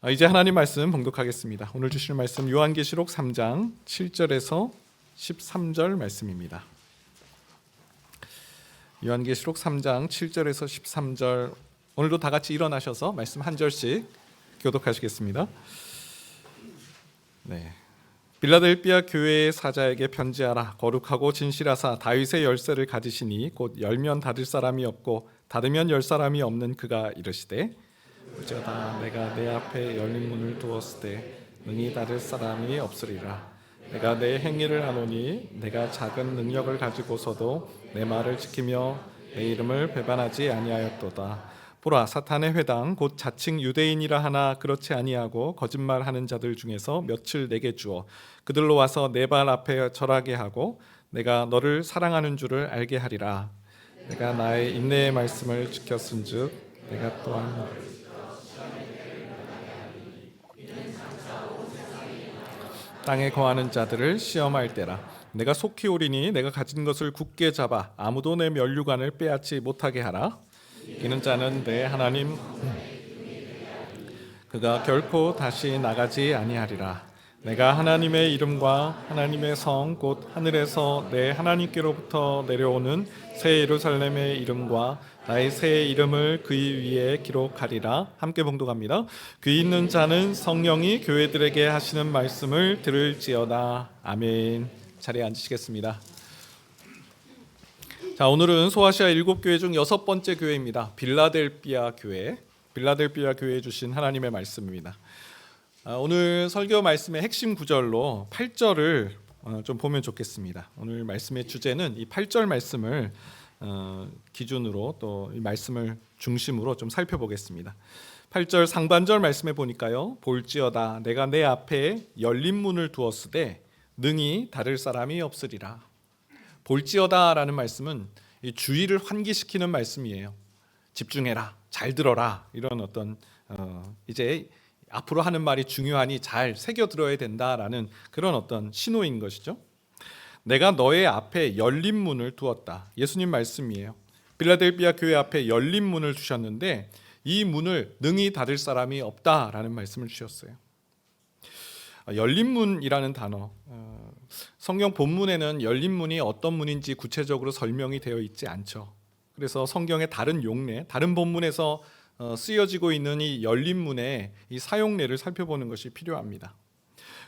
이제 하나님 말씀 봉독하겠습니다. 오늘 주실 말씀 요한계시록 3장 7절에서 13절 말씀입니다. 요한계시록 3장 7절에서 13절, 오늘도 다 같이 일어나셔서 말씀 한 절씩 교독하시겠습니다. 네. 빌라델비아 교회의 사자에게 편지하라. 거룩하고 진실하사 다윗의 열쇠를 가지시니 곧 열면 닫을 사람이 없고 닫으면 열 사람이 없는 그가 이르시되 어쩌다 내가 내 앞에 열린 문을 두었을 때 능히 닫을 사람이 없으리라. 내가 내 행위를 아노니 내가 작은 능력을 가지고서도 내 말을 지키며 내 이름을 배반하지 아니하였도다. 보라, 사탄의 회당 곧 자칭 유대인이라 하나 그렇지 아니하고 거짓말하는 자들 중에서 며칠 내게 주어 그들로 와서 내 발 앞에 절하게 하고 내가 너를 사랑하는 줄을 알게 하리라. 내가 나의 인내의 말씀을 지켰은즉 내가 또한 땅에 거하는 자들을 시험할 때라. 내가 속히 오리니 내가 가진 것을 굳게 잡아 아무도 내 면류관을 빼앗지 못하게 하라. 이기는 자는 내 하나님 그가 결코 다시 나가지 아니하리라. 내가 하나님의 이름과 하나님의 성 곧 하늘에서 내 하나님께로부터 내려오는 새 예루살렘의 이름과 나의 새 이름을 그의 위에 기록하리라. 함께 봉독합니다. 귀 있는 자는 성령이 교회들에게 하시는 말씀을 들을지어다. 아멘. 자리에 앉으시겠습니다. 자, 오늘은 소아시아 7교회 중 6번째 교회입니다. 빌라델비아 교회. 빌라델비아 교회에 주신 하나님의 말씀입니다. 오늘 설교 말씀의 핵심 구절로 8절을 좀 보면 좋겠습니다. 오늘 말씀의 주제는 이 8절 말씀을 기준으로 또 이 말씀을 중심으로 좀 살펴보겠습니다. 8절 상반절 말씀에 보니까요. 볼지어다 내가 내 앞에 열린 문을 두었으되 능히 닫을 사람이 없으리라. 볼지어다라는 말씀은 이 주의를 환기시키는 말씀이에요. 집중해라, 잘 들어라, 이런 어떤 이제 앞으로 하는 말이 중요하니 잘 새겨 들어야 된다라는 그런 어떤 신호인 것이죠. 내가 너의 앞에 열린 문을 두었다. 예수님 말씀이에요. 빌라델비아 교회 앞에 열린 문을 두셨는데 이 문을 능히 닫을 사람이 없다라는 말씀을 주셨어요. 열린 문이라는 단어, 성경 본문에는 열린 문이 어떤 문인지 구체적으로 설명이 되어 있지 않죠. 그래서 성경의 다른 용례, 다른 본문에서 쓰여지고 있는 이 열린 문의 이 사용례를 살펴보는 것이 필요합니다.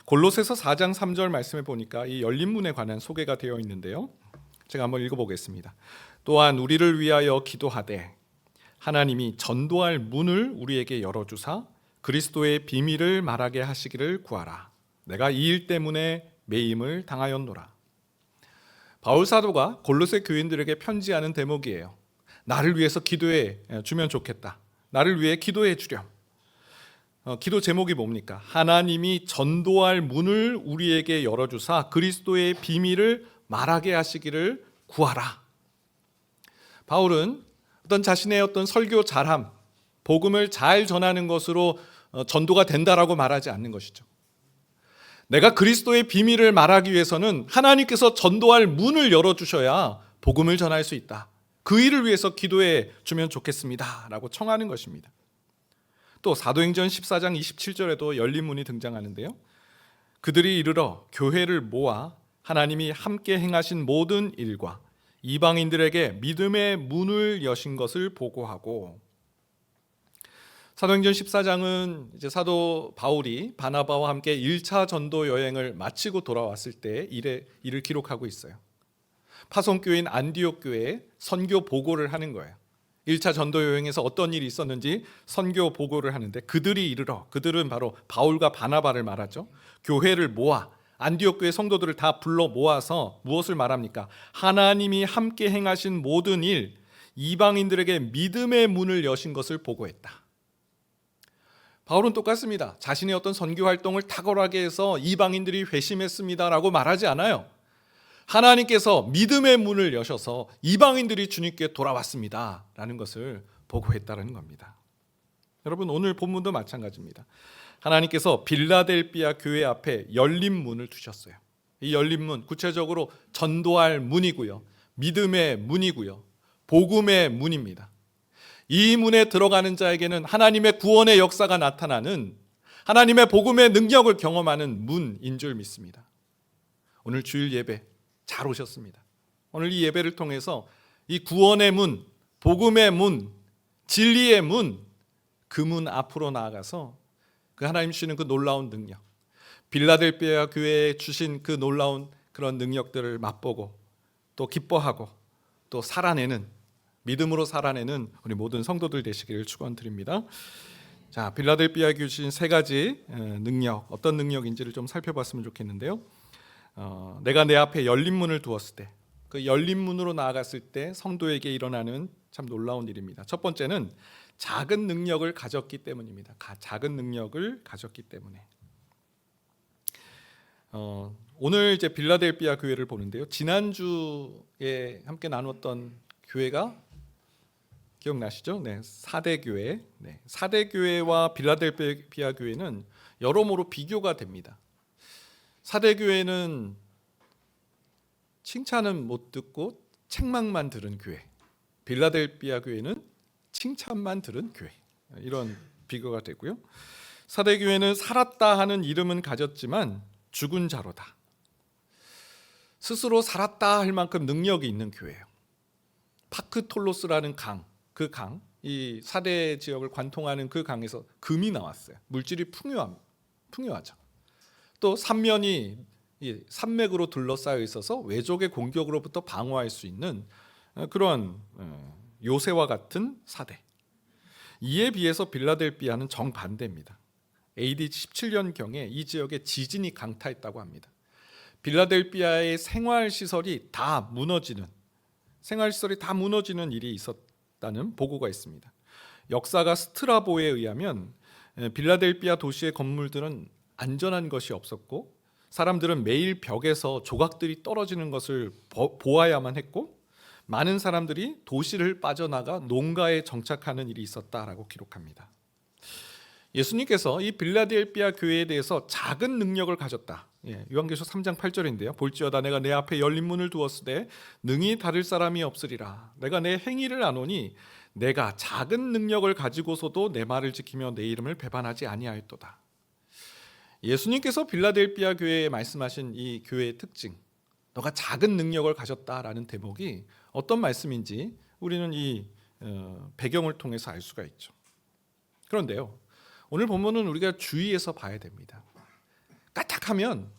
골로새서 4장 3절 말씀에 보니까 이 열린 문에 관한 소개가 되어 있는데요. 제가 한번 읽어보겠습니다. 또한 우리를 위하여 기도하되 하나님이 전도할 문을 우리에게 열어주사 그리스도의 비밀을 말하게 하시기를 구하라. 내가 이 일 때문에 매임을 당하였노라. 바울 사도가 골로새 교인들에게 편지하는 대목이에요. 나를 위해서 기도해 주면 좋겠다. 나를 위해 기도해 주렴. 기도 제목이 뭡니까? 하나님이 전도할 문을 우리에게 열어주사 그리스도의 비밀을 말하게 하시기를 구하라. 바울은 어떤 자신의 어떤 설교 잘함, 복음을 잘 전하는 것으로 전도가 된다라고 말하지 않는 것이죠. 내가 그리스도의 비밀을 말하기 위해서는 하나님께서 전도할 문을 열어주셔야 복음을 전할 수 있다. 그 일을 위해서 기도해 주면 좋겠습니다 라고 청하는 것입니다. 또 사도행전 14장 27절에도 열린 문이 등장하는데요. 그들이 이르러 교회를 모아 하나님이 함께 행하신 모든 일과 이방인들에게 믿음의 문을 여신 것을 보고하고, 사도행전 14장은 이제 사도 바울이 바나바와 함께 1차 전도 여행을 마치고 돌아왔을 때 일을 기록하고 있어요. 파송교인 안디옥 교회에 선교 보고를 하는 거예요. 1차 전도 여행에서 어떤 일이 있었는지 선교 보고를 하는데 그들이 이르러, 그들은 바로 바울과 바나바를 말하죠. 교회를 모아 안디옥 교회 성도들을 다 불러 모아서 무엇을 말합니까? 하나님이 함께 행하신 모든 일, 이방인들에게 믿음의 문을 여신 것을 보고했다. 바울은 똑같습니다. 자신의 어떤 선교 활동을 탁월하게 해서 이방인들이 회심했습니다라고 말하지 않아요. 하나님께서 믿음의 문을 여셔서 이방인들이 주님께 돌아왔습니다 라는 것을 보고했다는 겁니다. 여러분, 오늘 본문도 마찬가지입니다. 하나님께서 빌라델비아 교회 앞에 열린 문을 두셨어요. 이 열린 문, 구체적으로 전도할 문이고요, 믿음의 문이고요, 복음의 문입니다. 이 문에 들어가는 자에게는 하나님의 구원의 역사가 나타나는, 하나님의 복음의 능력을 경험하는 문인 줄 믿습니다. 오늘 주일 예배 잘 오셨습니다. 오늘 이 예배를 통해서 이 구원의 문, 복음의 문, 진리의 문, 그 문 앞으로 나아가서 그 하나님 주시는 그 놀라운 능력, 빌라델비아 교회에 주신 그 놀라운 그런 능력들을 맛보고 또 기뻐하고 또 살아내는, 믿음으로 살아내는 우리 모든 성도들 되시기를 축원드립니다. 자, 빌라델비아에 주신 세 가지 능력, 어떤 능력인지를 좀 살펴봤으면 좋겠는데요. 내가 내 앞에 열린 문을 두었을 때, 그 열린 문으로 나아갔을 때 성도에게 일어나는 참 놀라운 일입니다. 첫 번째는 작은 능력을 가졌기 때문입니다. 작은 능력을 가졌기 때문에. 오늘 이제 빌라델비아 교회를 보는데요. 지난주에 함께 나눴던 교회가 기억나시죠? 네, 사대 교회. 네, 사대 교회와 빌라델비아 교회는 여러모로 비교가 됩니다. 사대 교회는 칭찬은 못 듣고 책망만 들은 교회. 빌라델비아 교회는 칭찬만 들은 교회. 이런 비교가 되고요. 사대 교회는 살았다 하는 이름은 가졌지만 죽은 자로다. 스스로 살았다 할 만큼 능력이 있는 교회예요. 파크톨로스라는 강, 그 강, 이 사대 지역을 관통하는 그 강에서 금이 나왔어요. 물질이 풍요하죠. 또 삼면이 산맥으로 둘러싸여 있어서 외적의 공격으로부터 방어할 수 있는 그런 요새와 같은 사대. 이에 비해서 빌라델비아는 정반대입니다. AD 17년경에 이 지역에 지진이 강타했다고 합니다. 빌라델비아의 생활시설이 다 무너지는 일이 있었다는 보고가 있습니다. 역사가 스트라보에 의하면 빌라델비아 도시의 건물들은 안전한 것이 없었고 사람들은 매일 벽에서 조각들이 떨어지는 것을 보아야만 했고 많은 사람들이 도시를 빠져나가 농가에 정착하는 일이 있었다라고 기록합니다. 예수님께서 이 빌라델비아 교회에 대해서 작은 능력을 가졌다. 요한계시록 3장 8절인데요. 볼지어다 내가 내 앞에 열린 문을 두었으되 능히 닫을 사람이 없으리라. 내가 내 행위를 아노니 내가 작은 능력을 가지고서도 내 말을 지키며 내 이름을 배반하지 아니하였도다. 예수님께서 빌라델비아 교회에 말씀하신 이 교회의 특징, 너가 작은 능력을 가졌다라는 대목이 어떤 말씀인지 우리는 이 배경을 통해서 알 수가 있죠. 그런데요, 오늘 본문은 우리가 주의해서 봐야 됩니다. 까딱하면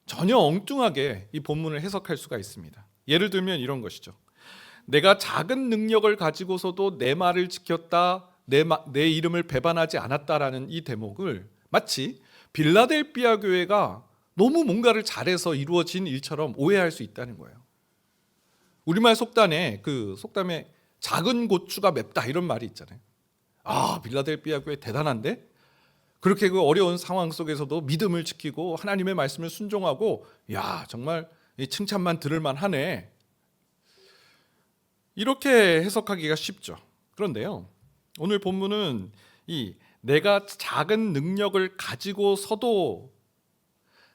전혀 엉뚱하게 이 본문을 해석할 수가 있습니다. 예를 들면 이런 것이죠. 내가 작은 능력을 가지고서도 내 말을 지켰다, 내 이름을 배반하지 않았다라는 이 대목을 마치 빌라델비아 교회가 너무 뭔가를 잘해서 이루어진 일처럼 오해할 수 있다는 거예요. 우리말 속담에 작은 고추가 맵다 이런 말이 있잖아요. 아, 빌라델비아 교회 대단한데? 그렇게 그 어려운 상황 속에서도 믿음을 지키고 하나님의 말씀을 순종하고 야, 정말 칭찬만 들을 만하네. 이렇게 해석하기가 쉽죠. 그런데요, 오늘 본문은 이 내가 작은 능력을 가지고서도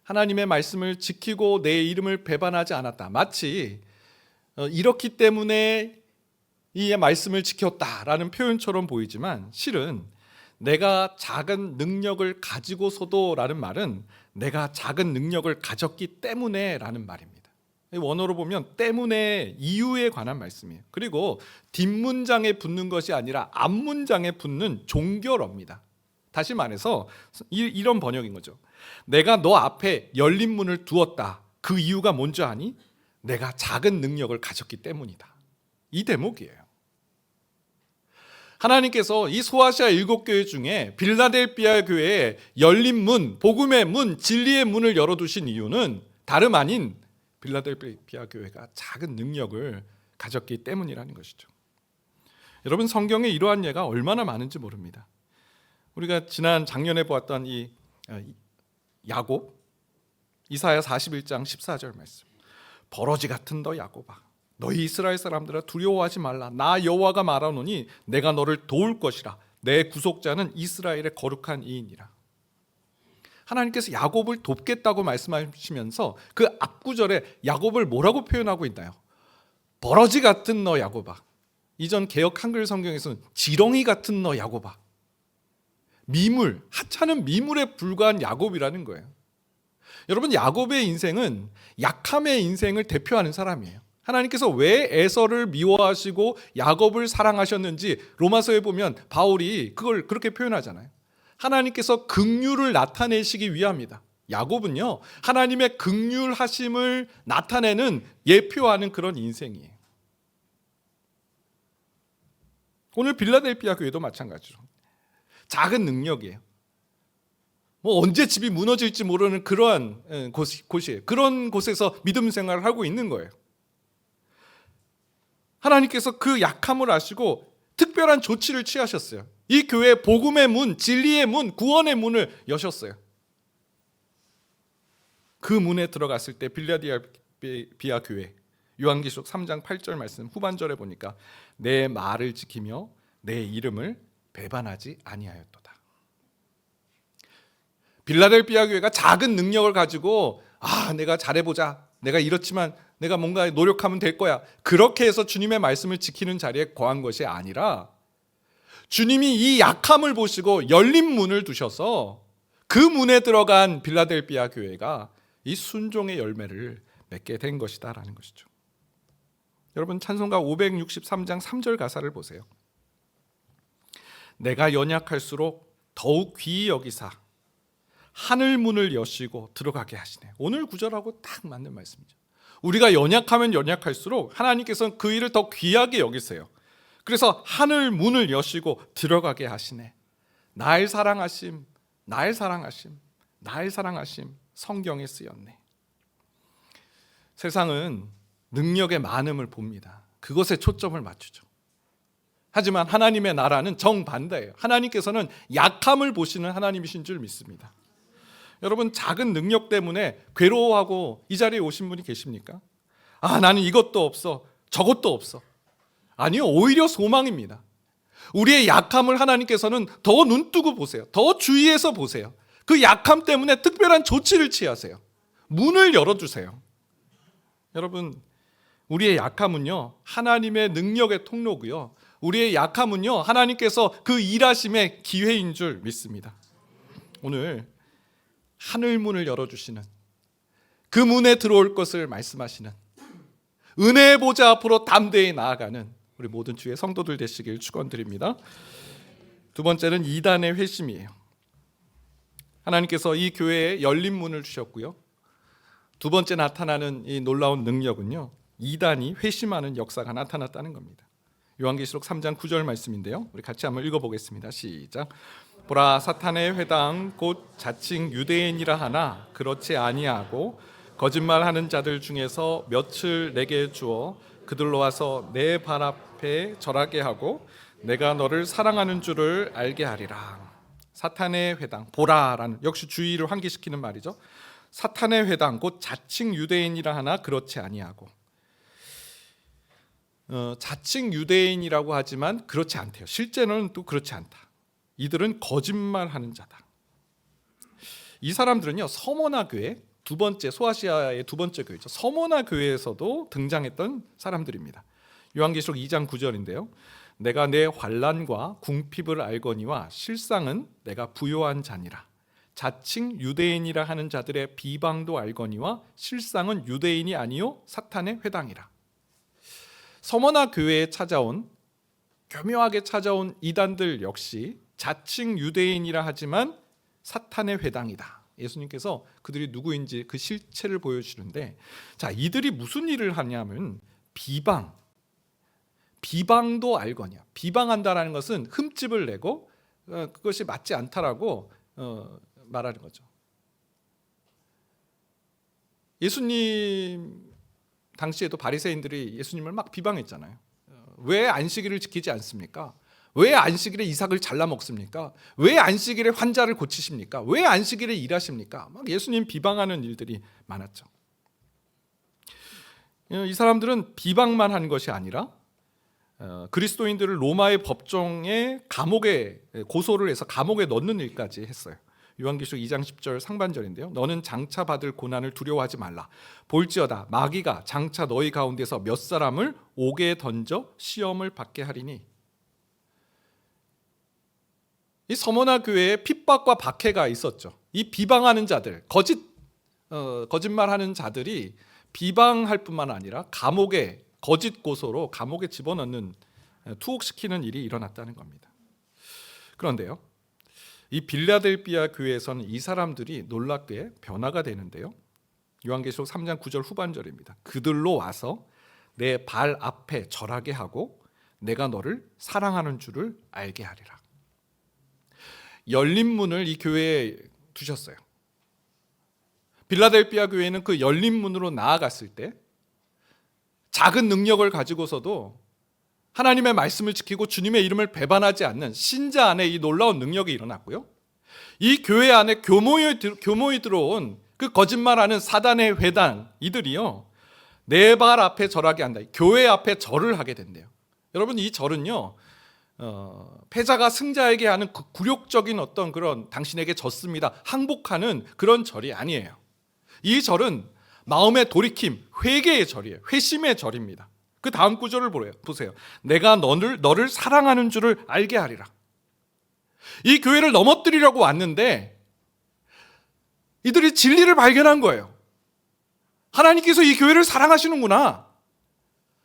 하나님의 말씀을 지키고 내 이름을 배반하지 않았다. 마치 이렇기 때문에 이 말씀을 지켰다라는 표현처럼 보이지만 실은 내가 작은 능력을 가지고서도 라는 말은 내가 작은 능력을 가졌기 때문에 라는 말입니다. 원어로 보면 때문에 이유에 관한 말씀이에요. 그리고 뒷문장에 붙는 것이 아니라 앞문장에 붙는 종결어입니다. 다시 말해서 이런 번역인 거죠. 내가 너 앞에 열린 문을 두었다. 그 이유가 뭔지 아니? 내가 작은 능력을 가졌기 때문이다. 이 대목이에요. 하나님께서 이 소아시아 7교회 중에 빌라델비아 교회에 열린 문, 복음의 문, 진리의 문을 열어두신 이유는 다름 아닌 빌라델비아 교회가 작은 능력을 가졌기 때문이라는 것이죠. 여러분, 성경에 이러한 예가 얼마나 많은지 모릅니다. 우리가 작년에 보았던 이 야곱, 이사야 41장 14절 말씀. 버러지 같은 너 야곱아, 너희 이스라엘 사람들아 두려워하지 말라. 나 여호와가 말하노니 내가 너를 도울 것이라. 내 구속자는 이스라엘의 거룩한 이인이라. 하나님께서 야곱을 돕겠다고 말씀하시면서 그 앞구절에 야곱을 뭐라고 표현하고 있나요? 버러지 같은 너 야곱아. 이전 개역 한글 성경에서는 지렁이 같은 너 야곱아. 미물, 하찮은 미물에 불과한 야곱이라는 거예요. 여러분, 야곱의 인생은 약함의 인생을 대표하는 사람이에요. 하나님께서 왜 에서를 미워하시고 야곱을 사랑하셨는지 로마서에 보면 바울이 그걸 그렇게 표현하잖아요. 하나님께서 긍휼을 나타내시기 위함이다. 야곱은요, 하나님의 긍휼하심을 나타내는 예표하는 그런 인생이에요. 오늘 빌라델피아 교회도 마찬가지로 작은 능력이에요. 언제 집이 무너질지 모르는 그러한 곳이에요. 그런 곳에서 믿음 생활을 하고 있는 거예요. 하나님께서 그 약함을 아시고 특별한 조치를 취하셨어요. 이 교회 복음의 문, 진리의 문, 구원의 문을 여셨어요. 그 문에 들어갔을 때 빌라델피아 교회, 요한계시록 3장 8절 말씀 후반절에 보니까 내 말을 지키며 내 이름을 배반하지 아니하였도다. 빌라델피아 교회가 작은 능력을 가지고 내가 잘해보자, 내가 이렇지만 내가 뭔가 노력하면 될 거야, 그렇게 해서 주님의 말씀을 지키는 자리에 거한 것이 아니라 주님이 이 약함을 보시고 열린 문을 두셔서 그 문에 들어간 빌라델피아 교회가 이 순종의 열매를 맺게 된 것이다라는 것이죠. 여러분, 찬송가 563장 3절 가사를 보세요. 내가 연약할수록 더욱 귀히 여기사 하늘 문을 여시고 들어가게 하시네. 오늘 구절하고 딱 맞는 말씀이죠. 우리가 연약하면 연약할수록 하나님께서는 그 일을 더 귀하게 여기세요. 그래서 하늘 문을 여시고 들어가게 하시네. 날 사랑하심, 날 사랑하심, 날 사랑하심, 성경에 쓰였네. 세상은 능력의 많음을 봅니다. 그것에 초점을 맞추죠. 하지만 하나님의 나라는 정반대예요. 하나님께서는 약함을 보시는 하나님이신 줄 믿습니다. 여러분, 작은 능력 때문에 괴로워하고 이 자리에 오신 분이 계십니까? 나는 이것도 없어, 저것도 없어. 아니요, 오히려 소망입니다. 우리의 약함을 하나님께서는 더 눈뜨고 보세요. 더 주의해서 보세요. 그 약함 때문에 특별한 조치를 취하세요. 문을 열어주세요. 여러분, 우리의 약함은요, 하나님의 능력의 통로고요, 우리의 약함은요, 하나님께서 그 일하심의 기회인 줄 믿습니다. 오늘 하늘 문을 열어주시는, 그 문에 들어올 것을 말씀하시는, 은혜의 보좌 앞으로 담대히 나아가는 우리 모든 주의 성도들 되시길 축원드립니다. 두 번째는 이단의 회심이에요. 하나님께서 이 교회에 열린 문을 주셨고요, 두 번째 나타나는 이 놀라운 능력은요, 이단이 회심하는 역사가 나타났다는 겁니다. 요한계시록 3장 9절 말씀인데요, 우리 같이 한번 읽어보겠습니다. 시작. 보라, 사탄의 회당 곧 자칭 유대인이라 하나 그렇지 아니하고 거짓말하는 자들 중에서 몇을 내게 주어 그들로 와서 내 발 앞에 절하게 하고 내가 너를 사랑하는 줄을 알게 하리라. 사탄의 회당, 보라라는, 역시 주의를 환기시키는 말이죠. 사탄의 회당 곧 자칭 유대인이라 하나 그렇지 아니하고, 자칭 유대인이라고 하지만 그렇지 않대요. 실제는 또 그렇지 않다. 이들은 거짓말하는 자다. 이 사람들은요, 서머나 교회, 두 번째, 소아시아의 두 번째 교회죠, 서머나 교회에서도 등장했던 사람들입니다. 요한계시록 2장 9절인데요, 내가 내 환난과 궁핍을 알거니와 실상은 내가 부요한 자니라. 자칭 유대인이라 하는 자들의 비방도 알거니와 실상은 유대인이 아니요 사탄의 회당이라. 서머나 교회에 찾아온, 교묘하게 찾아온 이단들 역시 자칭 유대인이라 하지만 사탄의 회당이다. 예수님께서 그들이 누구인지 그 실체를 보여주시는데, 자, 이들이 무슨 일을 하냐면 비방도 알거냐. 비방한다라는 것은 흠집을 내고 그것이 맞지 않다라고 말하는 거죠. 예수님 당시에도 바리새인들이 예수님을 막 비방했잖아요. 왜 안식일을 지키지 않습니까? 왜 안식일에 이삭을 잘라 먹습니까? 왜 안식일에 환자를 고치십니까? 왜 안식일에 일하십니까? 막 예수님 비방하는 일들이 많았죠. 이 사람들은 비방만 한 것이 아니라 그리스도인들을 로마의 법정에 감옥에 고소를 해서 감옥에 넣는 일까지 했어요. 요한계시록 2장 10절 상반절인데요, 너는 장차 받을 고난을 두려워하지 말라. 볼지어다 마귀가 장차 너희 가운데서 몇 사람을 옥에 던져 시험을 받게 하리니. 이 서머나 교회에 핍박과 박해가 있었죠. 이 비방하는 자들, 거짓말하는 자들이 비방할 뿐만 아니라 감옥에 거짓 고소로 감옥에 집어넣는 투옥시키는 일이 일어났다는 겁니다. 그런데요, 이 빌라델비아 교회에서는 이 사람들이 놀랍게 변화가 되는데요. 요한계시록 3장 9절 후반절입니다. 그들로 와서 내 발 앞에 절하게 하고 내가 너를 사랑하는 줄을 알게 하리라. 열린 문을 이 교회에 두셨어요. 빌라델비아 교회는 그 열린 문으로 나아갔을 때 작은 능력을 가지고서도 하나님의 말씀을 지키고 주님의 이름을 배반하지 않는 신자 안에 이 놀라운 능력이 일어났고요. 이 교회 안에 교모에 들어온 그 거짓말하는 사단의 회당 이들이요, 내 발 앞에 절하게 한다. 교회 앞에 절을 하게 된대요. 여러분, 이 절은요, 패자가 승자에게 하는 그 굴욕적인 어떤 그런 당신에게 졌습니다, 항복하는 그런 절이 아니에요. 이 절은 마음의 돌이킴, 회개의 절이에요. 회심의 절입니다. 그 다음 구절을 보세요. 내가 너를 사랑하는 줄을 알게 하리라. 이 교회를 넘어뜨리려고 왔는데 이들이 진리를 발견한 거예요. 하나님께서 이 교회를 사랑하시는구나,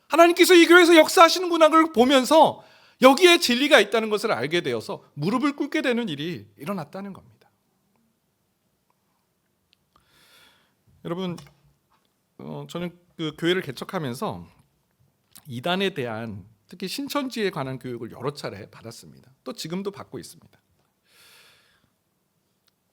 하나님께서 이 교회에서 역사하시는구나, 그걸 보면서 여기에 진리가 있다는 것을 알게 되어서 무릎을 꿇게 되는 일이 일어났다는 겁니다. 여러분, 저는 그 교회를 개척하면서 이단에 대한, 특히 신천지에 관한 교육을 여러 차례 받았습니다. 또 지금도 받고 있습니다.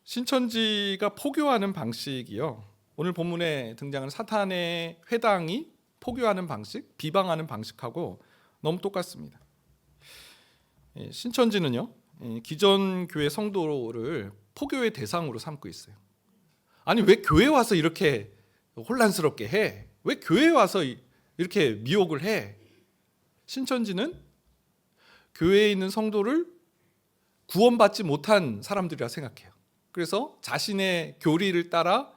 신천지가 포교하는 방식이요, 오늘 본문에 등장하는 사탄의 회당이 포교하는 방식, 비방하는 방식하고 너무 똑같습니다. 신천지는요, 기존 교회 성도를 포교의 대상으로 삼고 있어요. 아니, 왜 교회 와서 이렇게 혼란스럽게 해? 왜 교회 와서 이렇게 미혹을 해? 신천지는 교회에 있는 성도를 구원받지 못한 사람들이라 생각해요. 그래서 자신의 교리를 따라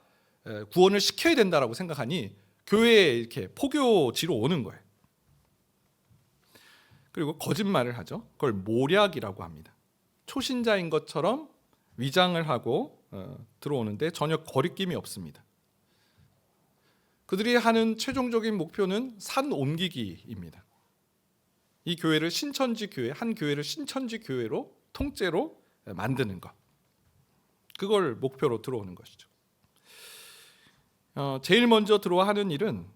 구원을 시켜야 된다라고 생각하니 교회에 이렇게 포교지로 오는 거예요. 그리고 거짓말을 하죠. 그걸 모략이라고 합니다. 초신자인 것처럼 위장을 하고 들어오는데 전혀 거리낌이 없습니다. 그들이 하는 최종적인 목표는 산 옮기기입니다. 이 교회를 신천지 교회, 한 교회를 신천지 교회로 통째로 만드는 것, 그걸 목표로 들어오는 것이죠. 제일 먼저 들어와 하는 일은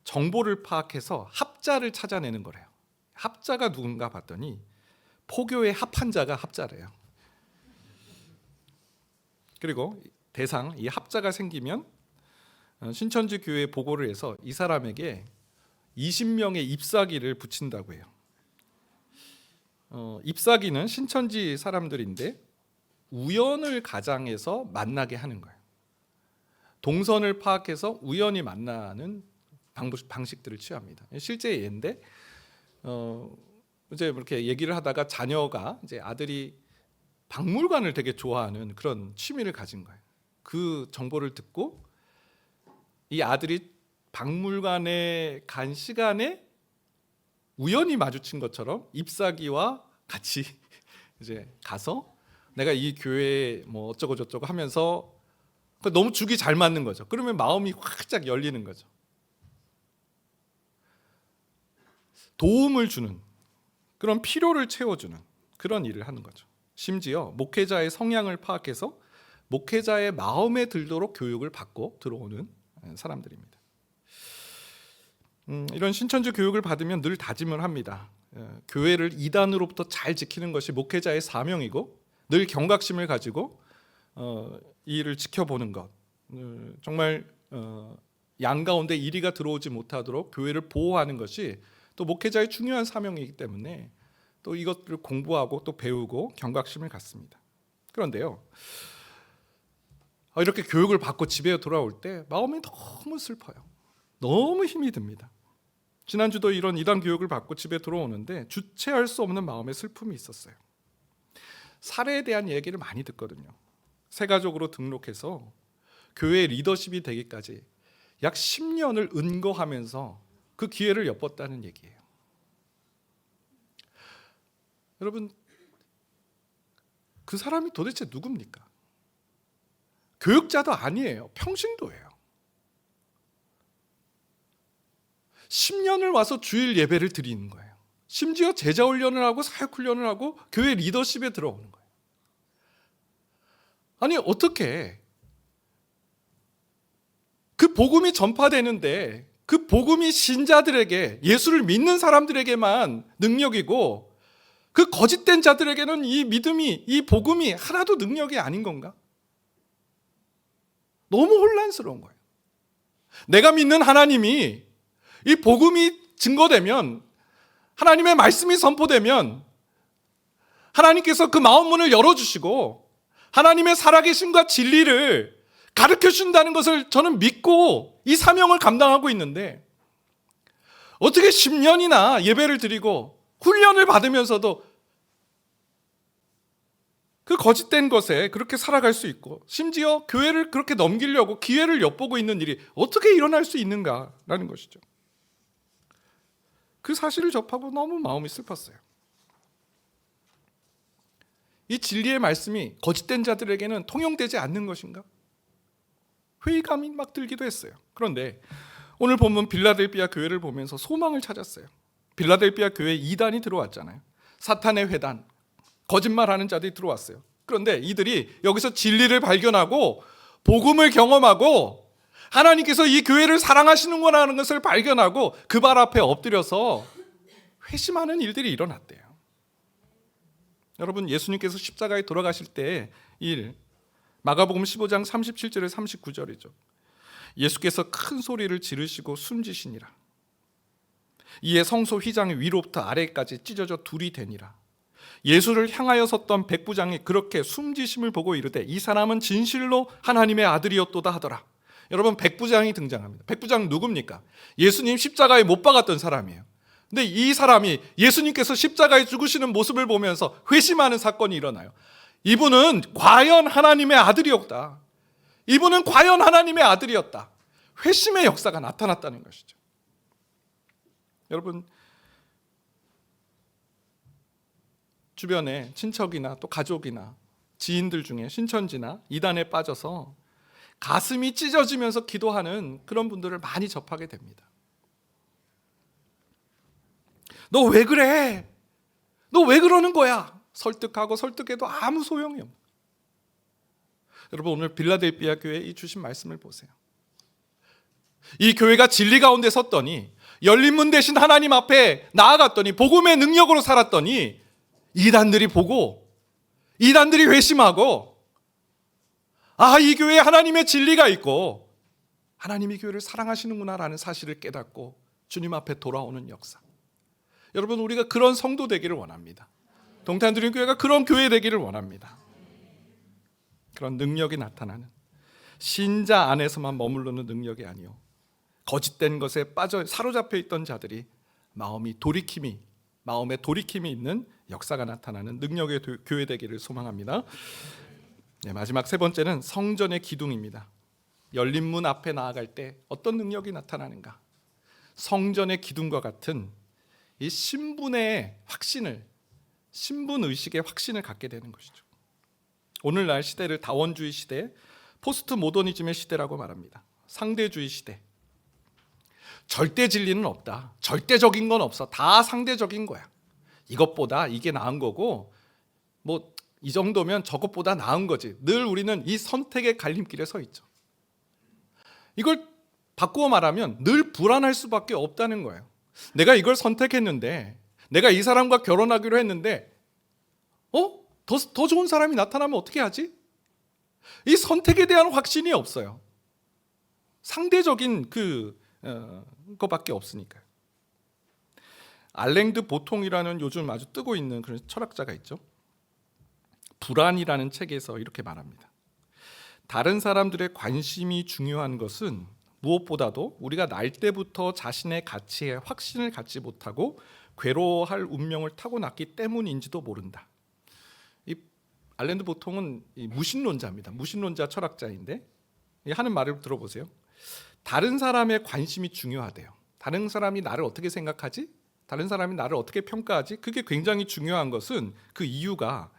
정보를 파악해서 합자를 찾아내는 거래요. 합자가 누군가 봤더니 포교의 합한자가 합자래요. 그리고 대상, 이 합자가 생기면 신천지 교회에 보고를 해서 이 사람에게 20명의 ip사기를 붙인다고 해요. ip사기는 신천지 사람들인데 우연을 가장해서 만나게 하는 거예요. 동선을 파악해서 우연히 만나는 방식들을 취합니다. 실제 예인데, 이제 이렇게 얘기를 하다가 자녀가, 이제 아들이 박물관을 되게 좋아하는 그런 취미를 가진 거예요. 그 정보를 듣고 이 아들이 박물관에 간 시간에 우연히 마주친 것처럼 ip사기와 같이 이제 가서 내가 이 교회에 뭐 어쩌고 저쩌고 하면서 너무 죽이 잘 맞는 거죠. 그러면 마음이 활짝 열리는 거죠. 도움을 주는, 그런 필요를 채워주는 그런 일을 하는 거죠. 심지어 목회자의 성향을 파악해서 목회자의 마음에 들도록 교육을 받고 들어오는 사람들입니다. 이런 신천지 교육을 받으면 늘 다짐을 합니다. 교회를 이단으로부터 잘 지키는 것이 목회자의 사명이고 늘 경각심을 가지고 이 일을 지켜보는 것, 정말 양 가운데 이리가 들어오지 못하도록 교회를 보호하는 것이 또 목회자의 중요한 사명이기 때문에 또 이것들을 공부하고 또 배우고 경각심을 갖습니다. 그런데요, 이렇게 교육을 받고 집에 돌아올 때 마음이 너무 슬퍼요. 너무 힘이 듭니다. 지난주도 이런 이단 교육을 받고 집에 들어오는데 주체할 수 없는 마음의 슬픔이 있었어요. 살해에 대한 얘기를 많이 듣거든요. 세가족으로 등록해서 교회 리더십이 되기까지 약 10년을 은거하면서 그 기회를 엿봤다는 얘기예요. 여러분, 그 사람이 도대체 누굽니까? 교육자도 아니에요. 평신도예요. 10년을 와서 주일 예배를 드리는 거예요. 심지어 제자 훈련을 하고 사역 훈련을 하고 교회 리더십에 들어오는 거예요. 아니 어떻게 그 복음이 전파되는데 그 복음이 신자들에게, 예수를 믿는 사람들에게만 능력이고 그 거짓된 자들에게는 이 믿음이, 이 복음이 하나도 능력이 아닌 건가? 너무 혼란스러운 거예요. 내가 믿는 하나님이, 이 복음이 증거되면, 하나님의 말씀이 선포되면 하나님께서 그 마음문을 열어주시고 하나님의 살아계심과 진리를 가르쳐준다는 것을 저는 믿고 이 사명을 감당하고 있는데, 어떻게 10년이나 예배를 드리고 훈련을 받으면서도 그 거짓된 것에 그렇게 살아갈 수 있고, 심지어 교회를 그렇게 넘기려고 기회를 엿보고 있는 일이 어떻게 일어날 수 있는가라는 것이죠. 그 사실을 접하고 너무 마음이 슬펐어요. 이 진리의 말씀이 거짓된 자들에게는 통용되지 않는 것인가? 회의감이 막 들기도 했어요. 그런데 오늘 본문 빌라델비아 교회를 보면서 소망을 찾았어요. 빌라델비아 교회에 이단이 들어왔잖아요. 사탄의 회단, 거짓말하는 자들이 들어왔어요. 그런데 이들이 여기서 진리를 발견하고 복음을 경험하고 하나님께서 이 교회를 사랑하시는구나라는 것을 발견하고 그 발 앞에 엎드려서 회심하는 일들이 일어났대요. 여러분, 예수님께서 십자가에 돌아가실 때의 일, 마가복음 15장 37절에 39절이죠. 예수께서 큰 소리를 지르시고 숨지시니라. 이에 성소 휘장이 위로부터 아래까지 찢어져 둘이 되니라. 예수를 향하여 섰던 백부장이 그렇게 숨지심을 보고 이르되 이 사람은 진실로 하나님의 아들이었도다 하더라. 여러분, 백부장이 등장합니다. 백부장 누굽니까? 예수님 십자가에 못 박았던 사람이에요. 근데 이 사람이 예수님께서 십자가에 죽으시는 모습을 보면서 회심하는 사건이 일어나요. 이분은 과연 하나님의 아들이었다. 이분은 과연 하나님의 아들이었다. 회심의 역사가 나타났다는 것이죠. 여러분, 주변에 친척이나 또 가족이나 지인들 중에 신천지나 이단에 빠져서 가슴이 찢어지면서 기도하는 그런 분들을 많이 접하게 됩니다. 너 왜 그래? 너 왜 그러는 거야? 설득하고 설득해도 아무 소용이 없어요. 여러분, 오늘 빌라델비아 교회에 이 주신 말씀을 보세요. 이 교회가 진리 가운데 섰더니, 열린 문 대신 하나님 앞에 나아갔더니, 복음의 능력으로 살았더니 이단들이 보고, 이단들이 회심하고, 아, 이 교회에 하나님의 진리가 있고 하나님이 교회를 사랑하시는구나라는 사실을 깨닫고 주님 앞에 돌아오는 역사. 여러분, 우리가 그런 성도 되기를 원합니다. 동탄드림 교회가 그런 교회 되기를 원합니다. 그런 능력이 나타나는, 신자 안에서만 머무르는 능력이 아니요, 거짓된 것에 빠져 사로잡혀 있던 자들이 마음에 돌이킴이 있는 역사가 나타나는 능력의 교회 되기를 소망합니다. 네, 마지막 세 번째는 성전의 기둥입니다. 열린 문 앞에 나아갈 때 어떤 능력이 나타나는가? 성전의 기둥과 같은 이 신분의 확신을, 신분 의식의 확신을 갖게 되는 것이죠. 오늘날 시대를 다원주의 시대, 포스트 모더니즘의 시대라고 말합니다. 상대주의 시대. 절대 진리는 없다. 절대적인 건 없어. 다 상대적인 거야. 이것보다 이게 나은 거고, 뭐 이 정도면 저것보다 나은 거지. 늘 우리는 이 선택의 갈림길에 서 있죠. 이걸 바꾸어 말하면 늘 불안할 수밖에 없다는 거예요. 내가 이걸 선택했는데, 내가 이 사람과 결혼하기로 했는데 더 좋은 사람이 나타나면 어떻게 하지? 이 선택에 대한 확신이 없어요. 상대적인 그거밖에 없으니까요. 알랭드 보통이라는 요즘 아주 뜨고 있는 그런 철학자가 있죠. 불안이라는 책에서 이렇게 말합니다. 다른 사람들의 관심이 중요한 것은 무엇보다도 우리가 날 때부터 자신의 가치에 확신을 갖지 못하고 괴로워할 운명을 타고났기 때문인지도 모른다. 이 알랭드 보통은 이 무신론자입니다. 무신론자 철학자인데 하는 말을 들어보세요. 다른 사람의 관심이 중요하대요. 다른 사람이 나를 어떻게 생각하지? 다른 사람이 나를 어떻게 평가하지? 그게 굉장히 중요한 것은 그 이유가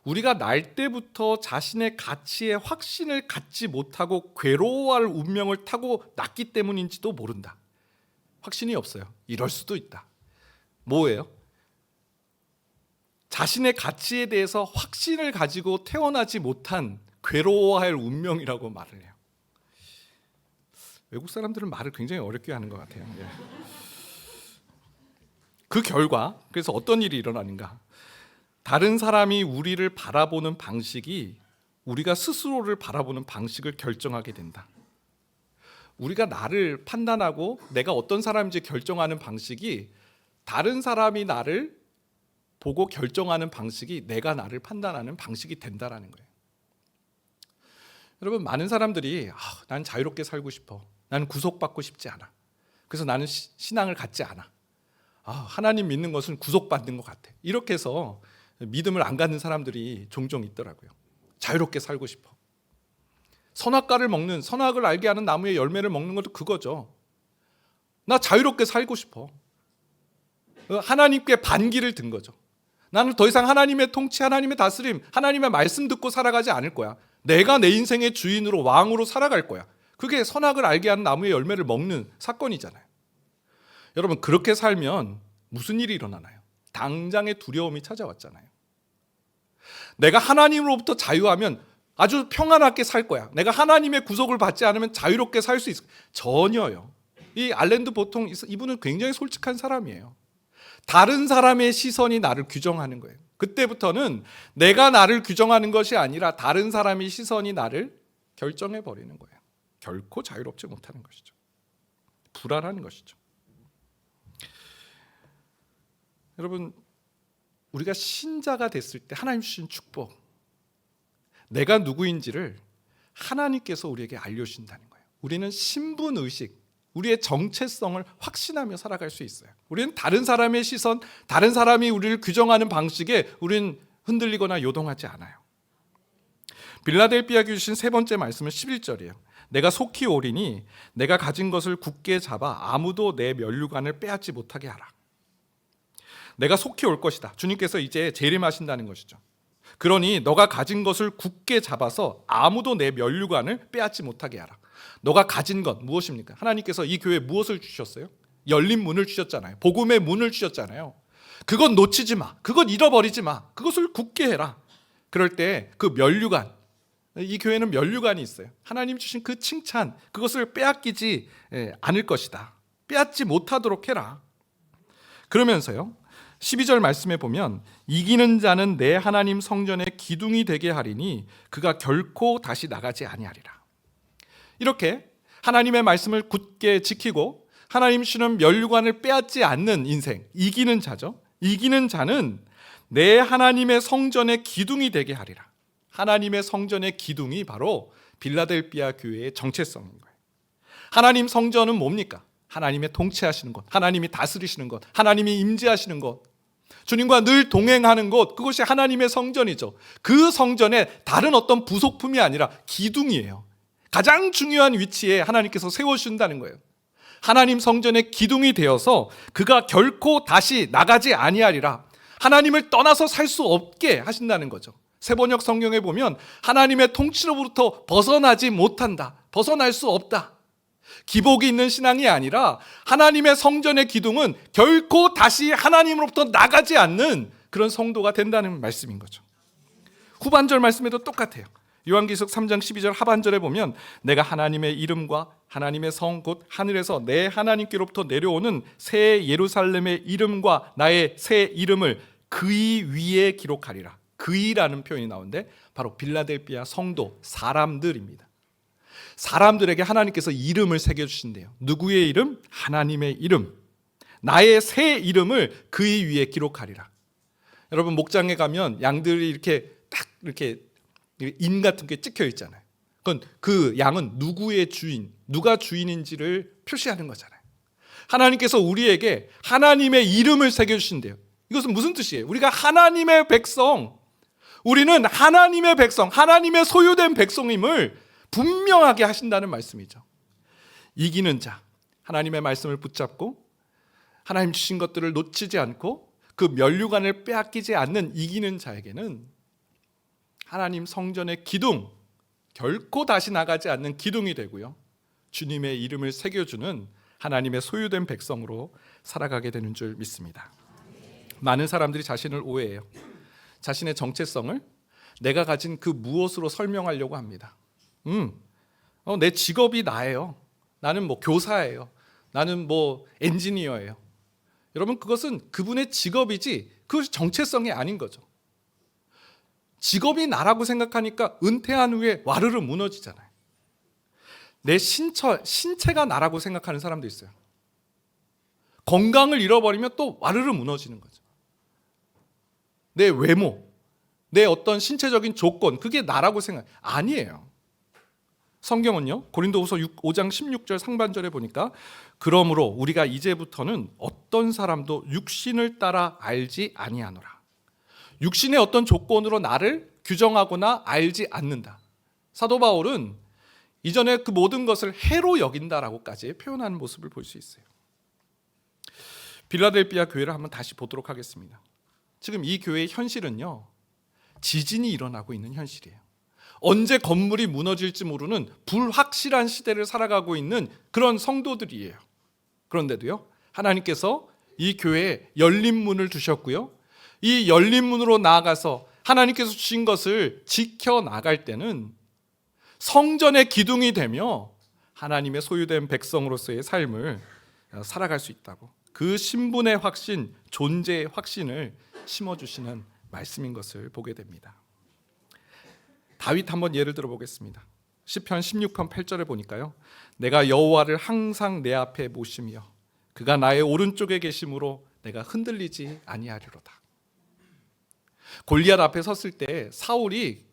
우리가 날 때부터 자신의 가치에 확신을 갖지 못하고 괴로워할 운명을 타고 났기 때문인지도 모른다. 확신이 없어요. 이럴 수도 있다. 뭐예요? 자신의 가치에 대해서 확신을 가지고 태어나지 못한 괴로워할 운명이라고 말을 해요. 외국 사람들은 말을 굉장히 어렵게 하는 것 같아요. 예. 그 결과 그래서 어떤 일이 일어나는가? 다른 사람이 우리를 바라보는 방식이 우리가 스스로를 바라보는 방식을 결정하게 된다. 우리가 나를 판단하고 내가 어떤 사람인지 결정하는 방식이 다른 사람이 나를 보고 결정하는 방식이 내가 나를 판단하는 방식이 된다라는 거예요. 여러분, 많은 사람들이 난 자유롭게 살고 싶어. 나는 구속받고 싶지 않아. 그래서 나는 신앙을 갖지 않아. 하나님 믿는 것은 구속받는 것 같아. 이렇게 해서 믿음을 안 갖는 사람들이 종종 있더라고요. 자유롭게 살고 싶어. 선악과를 먹는, 선악을 알게 하는 나무의 열매를 먹는 것도 그거죠. 나 자유롭게 살고 싶어. 하나님께 반기를 든 거죠. 나는 더 이상 하나님의 통치, 하나님의 다스림, 하나님의 말씀 듣고 살아가지 않을 거야. 내가 내 인생의 주인으로, 왕으로 살아갈 거야. 그게 선악을 알게 하는 나무의 열매를 먹는 사건이잖아요. 여러분, 그렇게 살면 무슨 일이 일어나나요? 당장의 두려움이 찾아왔잖아요. 내가 하나님으로부터 자유하면 아주 평안하게 살 거야. 내가 하나님의 구속을 받지 않으면 자유롭게 살 수 있어. 전혀요. 이 알랜드 보통 이분은 굉장히 솔직한 사람이에요. 다른 사람의 시선이 나를 규정하는 거예요. 그때부터는 내가 나를 규정하는 것이 아니라 다른 사람의 시선이 나를 결정해 버리는 거예요. 결코 자유롭지 못하는 것이죠. 불안한 것이죠. 여러분, 우리가 신자가 됐을 때 하나님 주신 축복, 내가 누구인지를 하나님께서 우리에게 알려주신다는 거예요. 우리는 신분의식, 우리의 정체성을 확신하며 살아갈 수 있어요. 우리는 다른 사람의 시선, 다른 사람이 우리를 규정하는 방식에 우리는 흔들리거나 요동하지 않아요. 빌라델비아 교회 주신 세 번째 말씀은 11절이에요. 내가 속히 오리니 내가 가진 것을 굳게 잡아 아무도 내 면류관을 빼앗지 못하게 하라. 내가 속히 올 것이다. 주님께서 이제 재림하신다는 것이죠. 그러니 너가 가진 것을 굳게 잡아서 아무도 내 면류관을 빼앗지 못하게 하라. 너가 가진 것 무엇입니까? 하나님께서 이 교회에 무엇을 주셨어요? 열린 문을 주셨잖아요. 복음의 문을 주셨잖아요. 그건 놓치지 마. 그건 잃어버리지 마. 그것을 굳게 해라. 그럴 때 그 면류관, 이 교회는 면류관이 있어요. 하나님 주신 그 칭찬, 그것을 빼앗기지 않을 것이다. 빼앗지 못하도록 해라. 그러면서요, 12절 말씀에 보면 이기는 자는 내 하나님 성전의 기둥이 되게 하리니 그가 결코 다시 나가지 아니하리라. 이렇게 하나님의 말씀을 굳게 지키고 하나님 주시는 면류관을 빼앗지 않는 인생, 이기는 자죠. 이기는 자는 내 하나님의 성전의 기둥이 되게 하리라. 하나님의 성전의 기둥이 바로 빌라델비아 교회의 정체성인 거예요. 하나님 성전은 뭡니까? 하나님의 통치하시는 것, 하나님이 다스리시는 것, 하나님이 임재하시는 것, 주님과 늘 동행하는 것, 그것이 하나님의 성전이죠. 그 성전에 다른 어떤 부속품이 아니라 기둥이에요. 가장 중요한 위치에 하나님께서 세워주신다는 거예요. 하나님 성전의 기둥이 되어서 그가 결코 다시 나가지 아니하리라. 하나님을 떠나서 살 수 없게 하신다는 거죠. 세번역 성경에 보면 하나님의 통치로부터 벗어나지 못한다. 벗어날 수 없다. 기복이 있는 신앙이 아니라 하나님의 성전의 기둥은 결코 다시 하나님으로부터 나가지 않는 그런 성도가 된다는 말씀인 거죠. 후반절 말씀에도 똑같아요. 요한계시록 3장 12절 하반절에 보면 내가 하나님의 이름과 하나님의 성 곧 하늘에서 내 하나님께로부터 내려오는 새 예루살렘의 이름과 나의 새 이름을 그의 위에 기록하리라. 그이라는 표현이 나오는데 바로 빌라델비아 성도, 사람들입니다. 사람들에게 하나님께서 이름을 새겨주신대요. 누구의 이름? 하나님의 이름. 나의 새 이름을 그의 위에 기록하리라. 여러분, 목장에 가면 양들이 이렇게 딱 이렇게 인 같은 게 찍혀 있잖아요. 그건 그 양은 누구의 주인, 누가 주인인지를 표시하는 거잖아요. 하나님께서 우리에게 하나님의 이름을 새겨주신대요. 이것은 무슨 뜻이에요? 우리가 하나님의 백성, 우리는 하나님의 백성, 하나님의 소유된 백성임을 분명하게 하신다는 말씀이죠. 이기는 자, 하나님의 말씀을 붙잡고 하나님 주신 것들을 놓치지 않고 그 면류관을 빼앗기지 않는 이기는 자에게는 하나님 성전의 기둥, 결코 다시 나가지 않는 기둥이 되고요, 주님의 이름을 새겨주는 하나님의 소유된 백성으로 살아가게 되는 줄 믿습니다. 많은 사람들이 자신을 오해해요. 자신의 정체성을 내가 가진 그 무엇으로 설명하려고 합니다. 내 직업이 나예요. 나는 뭐 교사예요. 나는 뭐 엔지니어예요. 여러분, 그것은 그분의 직업이지 그것이 정체성이 아닌 거죠. 직업이 나라고 생각하니까 은퇴한 후에 와르르 무너지잖아요. 내 신체가 나라고 생각하는 사람도 있어요. 건강을 잃어버리면 또 와르르 무너지는 거죠. 내 외모, 내 어떤 신체적인 조건, 그게 나라고 생각, 아니에요. 성경은요, 고린도후서 5장 16절 상반절에 보니까 그러므로 우리가 이제부터는 어떤 사람도 육신을 따라 알지 아니하노라. 육신의 어떤 조건으로 나를 규정하거나 알지 않는다. 사도 바울은 이전에 그 모든 것을 해로 여긴다라고까지 표현하는 모습을 볼 수 있어요. 빌라델비아 교회를 한번 다시 보도록 하겠습니다. 지금 이 교회의 현실은요, 지진이 일어나고 있는 현실이에요. 언제 건물이 무너질지 모르는 불확실한 시대를 살아가고 있는 그런 성도들이에요. 그런데도요, 하나님께서 이 교회에 열린 문을 두셨고요, 이 열린 문으로 나아가서 하나님께서 주신 것을 지켜나갈 때는 성전의 기둥이 되며 하나님의 소유된 백성으로서의 삶을 살아갈 수 있다고, 그 신분의 확신, 존재의 확신을 심어주시는 말씀인 것을 보게 됩니다. 다윗 한번 예를 들어보겠습니다. 시편 16편 8절에 보니까요, 내가 여호와를 항상 내 앞에 모시며 그가 나의 오른쪽에 계심으로 내가 흔들리지 아니하리로다. 골리앗 앞에 섰을 때 사울이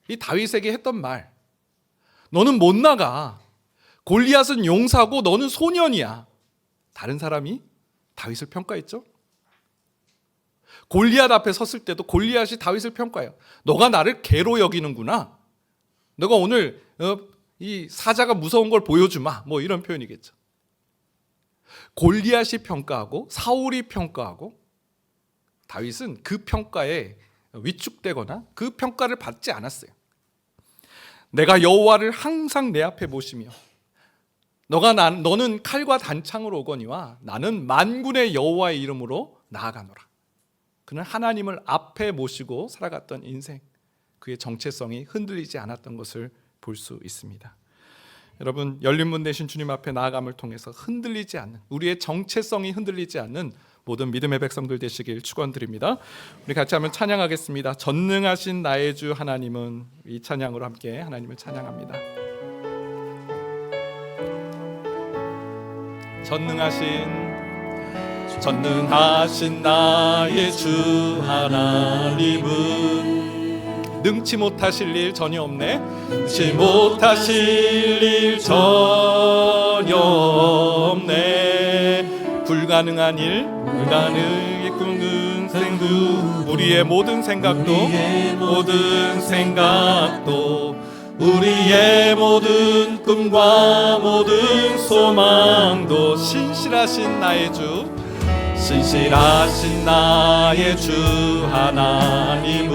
이 다윗에게 했던 말, 너는 못 나가. 골리앗은 용사고 너는 소년이야. 다른 사람이 다윗을 평가했죠. 골리앗 앞에 섰을 때도 골리앗이 다윗을 평가해요. 너가 나를 개로 여기는구나. 너가 오늘 이 사자가 무서운 걸 보여주마. 뭐 이런 표현이겠죠. 골리앗이 평가하고 사울이 평가하고, 다윗은 그 평가에 위축되거나 그 평가를 받지 않았어요. 내가 여호와를 항상 내 앞에 모시며 너는 칼과 단창으로 오거니와 나는 만군의 여호와의 이름으로 나아가노라. 그는 하나님을 앞에 모시고 살아갔던 인생, 그의 정체성이 흔들리지 않았던 것을 볼 수 있습니다. 여러분, 열린 문 되신 주님 앞에 나아감을 통해서 흔들리지 않는, 우리의 정체성이 흔들리지 않는 모든 믿음의 백성들 되시길 축원드립니다. 우리 같이 한번 찬양하겠습니다. 전능하신 나의 주 하나님은, 이 찬양으로 함께 하나님을 찬양합니다. 전능하신 나의 주 하나님은 능치 못하실 일 전혀 없네. 능치 못하실 일 전혀 없네. 불가능한 일, 불가능의 꿈은 생두, 우리의 모든 생각도 우리의 모든 꿈과 모든 소망도 신실하신 나의 주 하나님은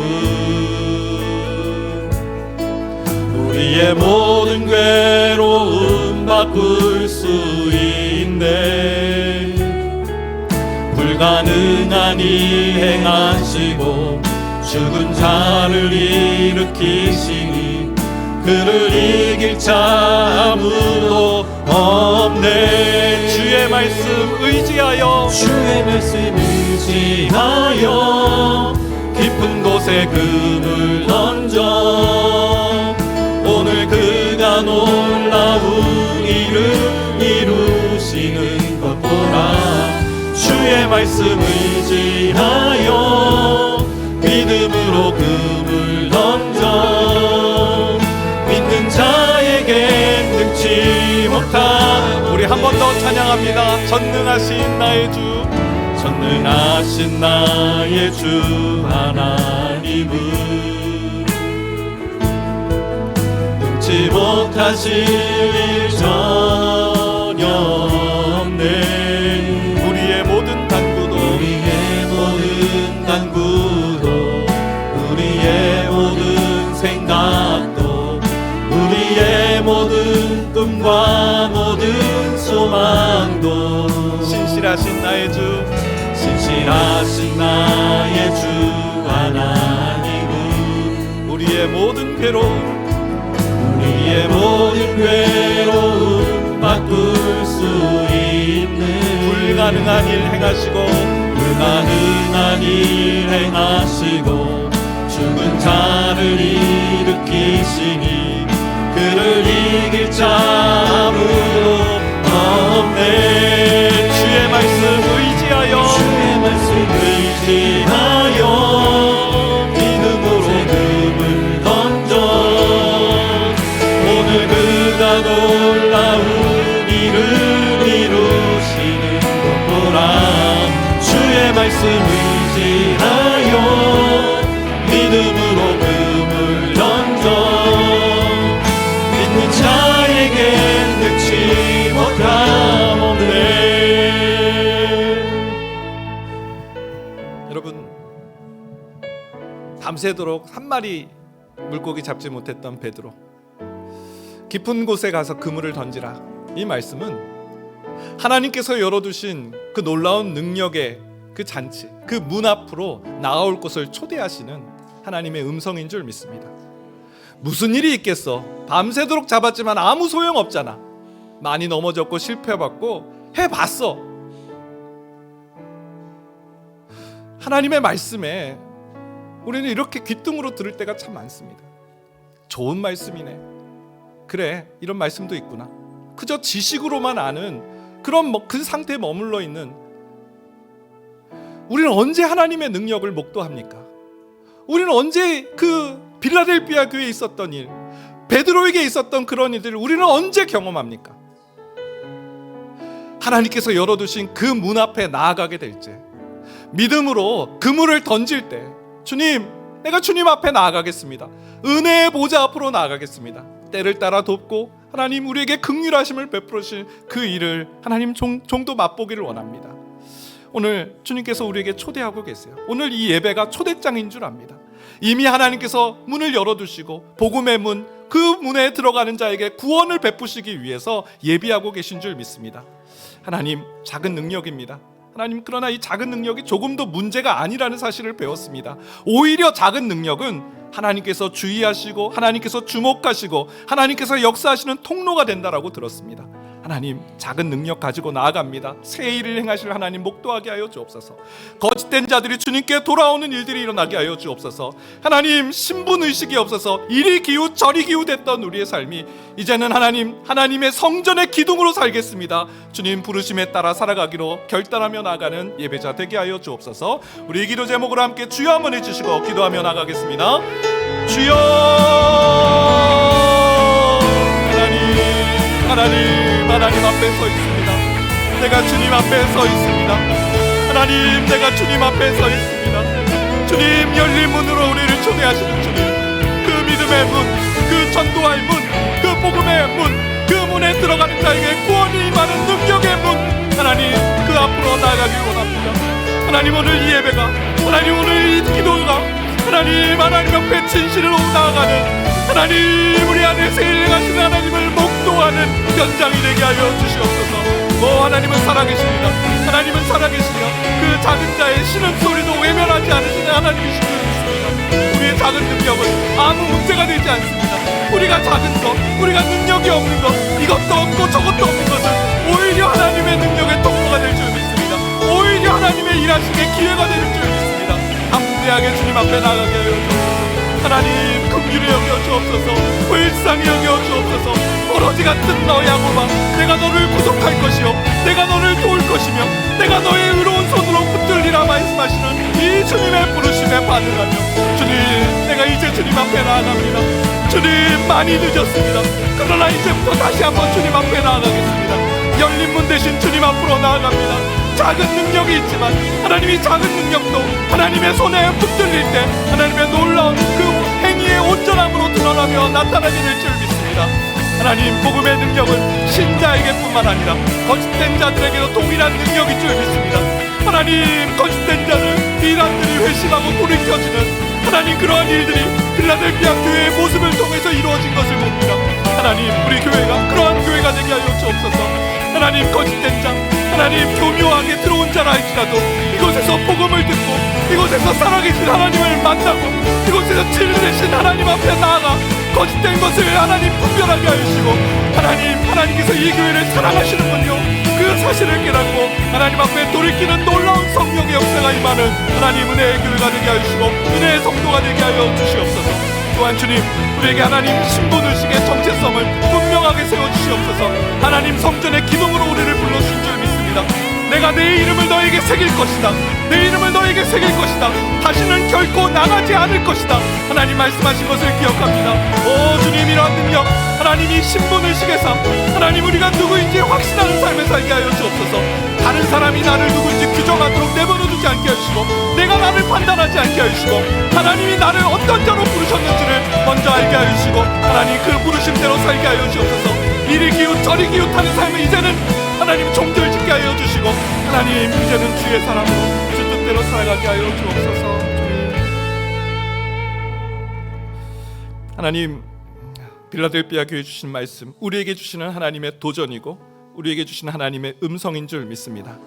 우리의 모든 괴로움 바꿀 수 있네. 불가능한 일 행하시고 죽은 자를 일으키시니 그를 이길 자 아무도 없네. 주의 말씀 의지하여 깊은 곳에 금을 던져 오늘 그가 놀라운 일을 이루시는 것 보라. 주의 말씀 의지하여 믿음으로 금을 던져 믿는 자에게 능치 못한, 우리 한 번 더 찬양합니다. 전능하신 나의 주 하나님은 능치 못하실 일 전혀 없네. 우리의 모든 간구도 우리의 모든 모든 꿈과 모든 소망도 신실하신 나의 주, 신실하신 나의 주 하나님은 우리의 모든 괴로움, 우리의 모든 괴로움 바꿀 수 있는 불가능한 일 행하시고 불가능한 일 행하시고 죽은 자를 일으키시니 그를 이길 자 아무도 없네. 주의 말씀 의지하여 주의 말씀 의지하여 믿음으로 금을 던져 오늘 그가 놀라운 일을 이루시는 것 보라. 주의 말씀 의지하여 믿음으로 금을 던져 믿는 자에게 능치 못함 없네. 여러분, 밤새도록 한 마리 물고기 잡지 못했던 베드로, 깊은 곳에 가서 그물을 던지라. 이 말씀은 하나님께서 열어두신 그 놀라운 능력의 그 잔치, 그 문 앞으로 나아올 것을 초대하시는 하나님의 음성인 줄 믿습니다. 무슨 일이 있겠어? 밤새도록 잡았지만 아무 소용 없잖아. 많이 넘어졌고 실패받고 해봤어. 하나님의 말씀에 우리는 이렇게 귀뚱으로 들을 때가 참 많습니다. 좋은 말씀이네. 그래, 이런 말씀도 있구나. 그저 지식으로만 아는 그런 그 상태에 머물러 있는 우리는 언제 하나님의 능력을 목도합니까? 우리는 언제 그 빌라델비아 교회에 있었던 일, 베드로에게 있었던 그런 일들을 우리는 언제 경험합니까? 하나님께서 열어두신 그 문 앞에 나아가게 될 때, 믿음으로 그물을 던질 때, 주님, 내가 주님 앞에 나아가겠습니다. 은혜의 보좌 앞으로 나아가겠습니다. 때를 따라 돕고 하나님 우리에게 긍휼하심을 베풀으신 그 일을 하나님 종도 맛보기를 원합니다. 오늘 주님께서 우리에게 초대하고 계세요. 오늘 이 예배가 초대장인 줄 압니다. 이미 하나님께서 문을 열어두시고 복음의 문, 그 문에 들어가는 자에게 구원을 베푸시기 위해서 예비하고 계신 줄 믿습니다. 하나님, 작은 능력입니다. 하나님, 그러나 이 작은 능력이 조금도 문제가 아니라는 사실을 배웠습니다. 오히려 작은 능력은 하나님께서 주의하시고 하나님께서 주목하시고 하나님께서 역사하시는 통로가 된다라고 들었습니다. 하나님, 작은 능력 가지고 나아갑니다. 새 일을 행하실 하나님 목도하게 하여 주옵소서. 거짓된 자들이 주님께 돌아오는 일들이 일어나게 하여 주옵소서. 하나님, 신분의식이 없어서 이리 기우 저리 기우 됐던 우리의 삶이 이제는 하나님의 성전의 기둥으로 살겠습니다. 주님 부르심에 따라 살아가기로 결단하며 나아가는 예배자 되게 하여 주옵소서. 우리 기도 제목으로 함께 주여 한번 해주시고 기도하며 나가겠습니다. 주여, 하나님 앞에 서 있습니다. 내가 주님 앞에 서 있습니다. 하나님, 내가 주님 앞에 서 있습니다. 주님, 열린 문으로 우리를 초대하시는 주님, 그 믿음의 문, 그 전도의 문, 그 복음의 문, 그 문에 들어가는 자에게 구원이 임하는 능력의 문, 하나님, 그 앞으로 나아가길 원합니다. 하나님, 오늘 이 예배가, 하나님, 오늘 이 기도가 하나님 앞에 진실로 나아가는 하나님, 우리 안에 세일하시는 하나님을 목도하는 현장이 되게 하여 주시옵소서. 하나님은 살아계십니다. 하나님은 살아계시며 그 작은 자의 쉬는 소리도 외면하지 않으시는 하나님이신 줄 믿습니다. 우리의 작은 능력은 아무 문제가 되지 않습니다. 우리가 작은 것, 우리가 능력이 없는 것, 이것도 없고 저것도 없는 것은 오히려 하나님의 능력의 통로가 될 줄 믿습니다. 오히려 하나님의 일하심의 기회가 될 줄 믿습니다. 담대하게 주님 앞에 나가게 하여 주옵소서. 하나님, 긍휼히 여겨 주옵소서. 불쌍히 여겨 주옵소서. 버러지 같은 너의 양호마, 내가 너를 구속할 것이요 내가 너를 도울 것이며 내가 너의 의로운 손으로 붙들리라 말씀하시는 이 주님의 부르심에 반응하며, 주님, 내가 이제 주님 앞에 나아갑니다. 주님, 많이 늦었습니다. 그러나 이제부터 다시 한번 주님 앞에 나아가겠습니다. 열린 문 대신 주님 앞으로 나아갑니다. 작은 능력이 있지만 하나님이 작은 능력도 하나님의 손에 붙들릴 때 하나님의 놀라운 그 행위의 온전함으로 드러나며 나타나게 될 줄 믿습니다. 하나님, 복음의 능력은 신자에게뿐만 아니라 거짓된 자들에게도 동일한 능력일 줄 믿습니다. 하나님, 거짓된 자들, 이란들이 회심하고 돌이켜지는 하나님, 그러한 일들이 필라델피아 교회의 모습을 통해서 이루어진 것을 봅니다. 하나님, 하나님 우리 교회가 그러한 교회가 되게 하여 주옵소서. 하나님 거짓된 자, 하나님 교묘하게 들어온 자라 할지라도 이곳에서 복음을 듣고 이곳에서 살아계신 하나님을 만나고 이곳에서 진리되신 하나님 앞에 나아가 거짓된 것을 하나님 분별하게 하시고 하나님께서 이 교회를 사랑하시는군요. 그 사실을 깨닫고 하나님 앞에 돌이키는 놀라운 성령의 역사가 임하는 하나님 은혜의 교회가 되게 하시고 은혜의 성도가 되게 하여 주시옵소서. 또한 주님 우리에게 하나님 신분의식의 정체성을 분명하게 세워주시옵소서. 하나님 성전의 기둥으로 우리를 불러주신 줄 믿습니다. 내가 내 이름을 너에게 새길 것이다. 내 이름을 너에게 새길 것이다. 다시는 결코 나가지 않을 것이다. 하나님 말씀하신 것을 기억합니다. 오 주님, 이러한 능력 하나님이 신분의식의 삶, 하나님 우리가 누구인지 확신하는 삶을 살게 하여 주옵소서. 다른 사람이 나를 누구인지 규정하도록 내버려두지 않게 하시고 내가 나를 판단하지 않게 하시고 하나님이 나를 어떤 자로 부르셨는지를 먼저 알게 하시고 하나님 그 부르심대로 살게 하여 주옵소서. 이리 기웃 저리 기웃하는 삶을 이제는 하나님 종결 짓게 하여 주시고 하나님 이제는 주의 사람으로 주 뜻대로 살아가게 하여 주옵소서. 하나님 빌라델비아 교회 주신 말씀 우리에게 주시는 하나님의 도전이고 우리에게 주시는 하나님의 음성인 줄 믿습니다.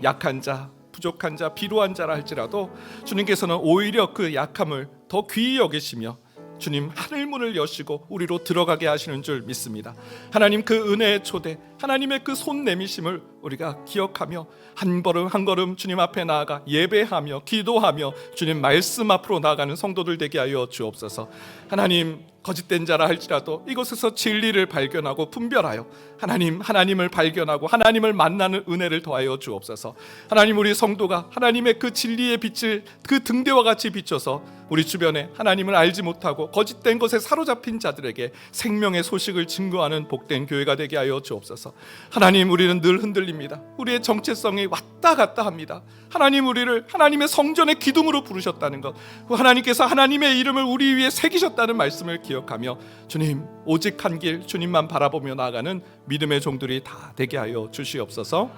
약한 자, 부족한 자, 비루한 자라 할지라도 주님께서는 오히려 그 약함을 더 귀히 여기시며 주님 하늘문을 여시고 우리로 들어가게 하시는 줄 믿습니다. 하나님 그 은혜의 초대, 하나님의 그 손 내미심을 우리가 기억하며 한 걸음 한 걸음 주님 앞에 나아가 예배하며 기도하며 주님 말씀 앞으로 나아가는 성도들 되게 하여 주옵소서. 하나님 거짓된 자라 할지라도 이곳에서 진리를 발견하고 분별하여 하나님을 발견하고 하나님을 만나는 은혜를 더하여 주옵소서. 하나님 우리 성도가 하나님의 그 진리의 빛을 그 등대와 같이 비춰서 우리 주변에 하나님을 알지 못하고 거짓된 것에 사로잡힌 자들에게 생명의 소식을 증거하는 복된 교회가 되게 하여 주옵소서. 하나님 우리는 늘 흔들립니다. 우리의 정체성이 왔다 갔다 합니다. 하나님 우리를 하나님의 성전의 기둥으로 부르셨다는 것, 하나님께서 하나님의 이름을 우리 위에 새기셨다는 말씀을 기억하며 주님 오직 한 길 주님만 바라보며 나아가는 믿음의 종들이 다 되게 하여 주시옵소서.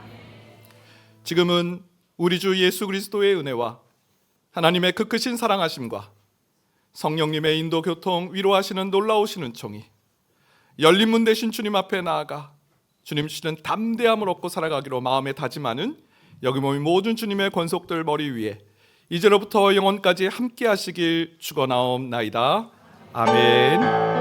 지금은 우리 주 예수 그리스도의 은혜와 하나님의 그 크신 사랑하심과 성령님의 인도 교통 위로하시는 놀라우신 은총이 열린 문 대신 주님 앞에 나아가 주님 주시는 담대함을 얻고 살아가기로 마음에 다짐하는 여기 모인 모든 주님의 권속들 머리 위에 이제로부터 영원까지 함께 하시길 축원하옵나이다. 아멘.